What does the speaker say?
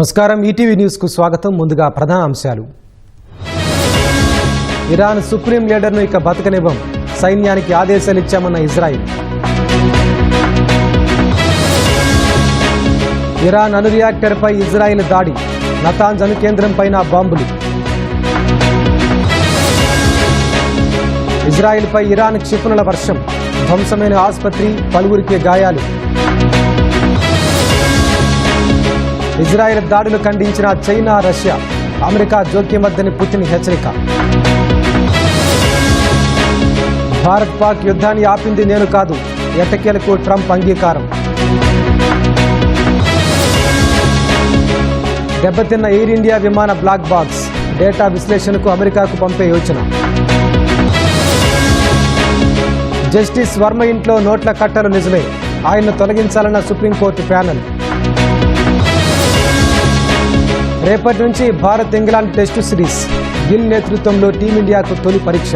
నమస్కారం ETV news కు స్వాగతం. ముందుగా ప్రధాన అంశాలు. ఇరాన్ సుప్రీం లీడర్ను ఇక బతకనివ్వం, సైన్యానికి ఆదేశాలు ఇచ్చామన్న ఇజ్రాయిల్. ఇరాన్ అణు రియాక్టర్పై ఇజ్రాయిల్ దాడి, నతాంజ్ అణు కేంద్రంపైన బాంబులు. ఇజ్రాయిల్పై ఇరాన్ క్షిపణుల వర్షం, ధ్వంసమైన ఆసుపత్రి, పలువురికి గాయాలు. ఇజ్రాయెల్ దాడులు ఖండించిన చైనా, రష్యా, అమెరికా జోక్యం వద్దని పుతిన్ హెచ్చరిక. భారత్ పాక్ యుద్ధాన్ని ఆపింది నేను కాదు, ఎట్టకేలకు ట్రంప్ అంగీకారం. దెబ్బతిన్న ఎయిర్ ఇండియా విమాన బ్లాక్ బాక్స్, డేటా విశ్లేషణకు అమెరికాకు పంపే యోచన. జస్టిస్ వర్మ ఇంట్లో నోట్ల కట్టలు నిజమే, ఆయన్ను తొలగించాలన్న సుప్రీంకోర్టు ప్యానెల్. రేపటి నుంచి Bharat England test series, Gill నేతృత్వంలో టీమిండియాకు తొలి పరీక్ష.